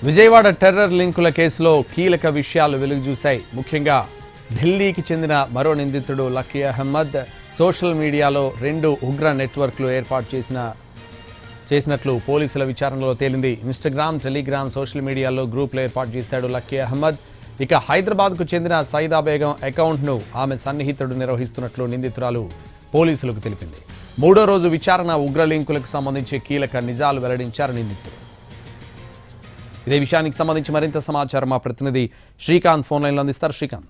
Vijayawada terror లింకుల కేసులో కీలక విషయాలు వెలుగుచూశాయి. ముఖ్యంగా ఢిల్లీకి చెందిన మరో నిందితుడు లక్కీ అహ్మద్ సోషల్ మీడియాలో 2 ఉగ్ర నెట్వర్క్లు ఏర్పాటు చేసినట్లు పోలీసుల విచారణలో తేలింది. ఇన్స్టాగ్రామ్, టెలిగ్రామ్, సోషల్ మీడియాలో గ్రూపులు ఏర్పాటు చేశాడు లక్కీ అహ్మద్. ఇక హైదరాబాద్కు చెందిన సైదా బేగం అకౌంట్ను ఆమె సన్నిహితుడు నిర్వహిస్తున్నట్లు నిందితురాలు పోలీసులకు తెలిపింది. 3వ రోజు విచారణ ఉగ్ర లింకులకు సంబంధించి కీలక నిజాలు వెల్లడించారు నిందితుడు. ఇదే విషయానికి సంబంధించి మరింత సమాచారం మా ప్రతినిధి శ్రీకాంత్ ఫోన్ లైన్లో అందిస్తారు. శ్రీకాంత్.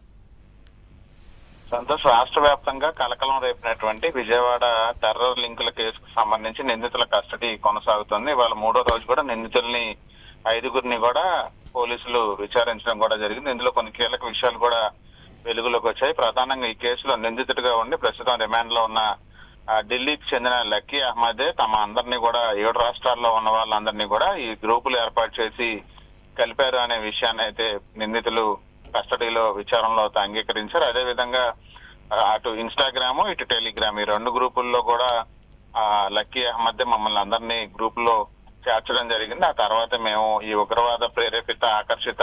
సంతోష్, రాష్ట్ర వ్యాప్తంగా కలకలం రేపినటువంటి విజయవాడ టెర్రర్ లింకుల కేసుకు సంబంధించి నిందితుల కస్టడీ కొనసాగుతుంది. వాళ్ళ 3వ రోజు కూడా నిందితుల్ని 5గురిని కూడా పోలీసులు విచారించడం కూడా జరిగింది. ఇందులో కొన్ని కీలక విషయాలు కూడా వెలుగులోకి వచ్చాయి. ప్రధానంగా ఈ కేసులో నిందితుడిగా ఉండి ప్రస్తుతం రిమాండ్ లో ఉన్న ఢిల్లీకి చెందిన లక్కీ అహ్మదే తమ అందరినీ కూడా 7 రాష్ట్రాల్లో ఉన్న వాళ్ళందరినీ కూడా ఈ గ్రూపులు ఏర్పాటు చేసి కలిపారు అనే విషయాన్ని అయితే నిందితులు కస్టడీలో విచారణలో అంగీకరించారు. అదేవిధంగా అటు ఇన్స్టాగ్రామ్, ఇటు టెలిగ్రామ్ ఈ 2 గ్రూపుల్లో కూడా లక్కీ అహ్మదే మమ్మల్ని అందరినీ గ్రూపుల్లో చేర్చడం జరిగింది. ఆ తర్వాత మేము ఈ ఉగ్రవాద ప్రేరేపిత ఆకర్షిత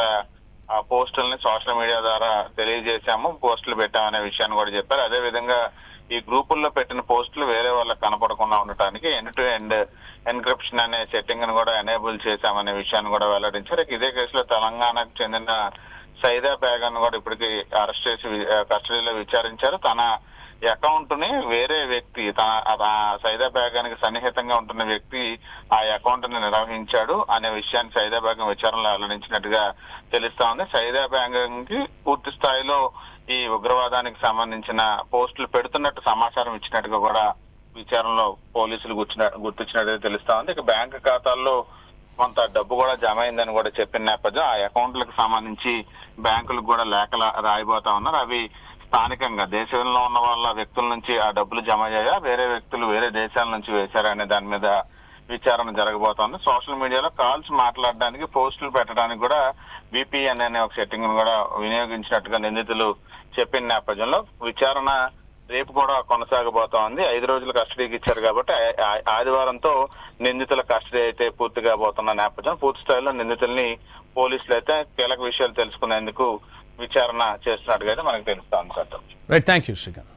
పోస్టుల్ని సోషల్ మీడియా ద్వారా తెలియజేశాము, పోస్టులు పెట్టామనే విషయాన్ని కూడా చెప్పారు. అదేవిధంగా ఈ గ్రూపుల్లో పెట్టిన పోస్టులు వేరే వాళ్ళకి కనపడకుండా ఉండటానికి ఎండ్ టు ఎండ్ ఎన్క్రిప్షన్ అనే సెట్టింగ్ ను కూడా ఎనేబుల్ చేశామనే విషయాన్ని కూడా వెల్లడించారు. ఇదే కేసులో తెలంగాణకు చెందిన సైదా బేగం కూడా ఇప్పటికి అరెస్ట్ చేసి కస్టడీలో విచారించారు. తన అకౌంట్ ని వేరే వ్యక్తి, సైదా బేగానికి సన్నిహితంగా ఉంటున్న వ్యక్తి ఆ అకౌంట్ ని నిర్వహించాడు అనే విషయాన్ని సైదా బేగం విచారణలో వెల్లడించినట్టుగా తెలుస్తా ఉంది. సైదా బేగం కి పూర్తి స్థాయిలో ఈ ఉగ్రవాదానికి సంబంధించిన పోస్టులు పెడుతున్నట్టు సమాచారం ఇచ్చినట్టుగా కూడా విచారణలో పోలీసులు గుర్తించినట్టుగా తెలుస్తా ఉంది. ఇక బ్యాంకు ఖాతాల్లో కొంత డబ్బు కూడా జమ అయిందని కూడా చెప్పిన నేపథ్యం ఆ అకౌంట్లకు సంబంధించి బ్యాంకులకు కూడా లేఖలు రాయబోతా ఉన్నారు. అవి స్థానికంగా దేశంలో ఉన్న వాళ్ళ వ్యక్తుల నుంచి ఆ డబ్బులు జమ అయ్యాయా, వేరే వ్యక్తులు వేరే దేశాల నుంచి వేశారనే దాని మీద విచారణ జరగబోతోంది. సోషల్ మీడియాలో కాల్స్ మాట్లాడడానికి, పోస్టులు పెట్టడానికి కూడా VPN అనే ఒక సెట్టింగ్ ను కూడా వినియోగించినట్టుగా నిందితులు చెప్పిన నేపథ్యంలో విచారణ రేపు కూడా కొనసాగబోతోంది. 5 రోజులు కస్టడీకి ఇచ్చారు కాబట్టి ఆదివారంతో నిందితుల కస్టడీ అయితే పూర్తి కాబోతున్న నేపథ్యం పూర్తి స్థాయిలో నిందితుల్ని పోలీసులు అయితే కీలక విషయాలు తెలుసుకునేందుకు విచారణ చేస్తున్నట్టుగా అయితే మనకు తెలుస్తోంది. Right, thank you Srikanth.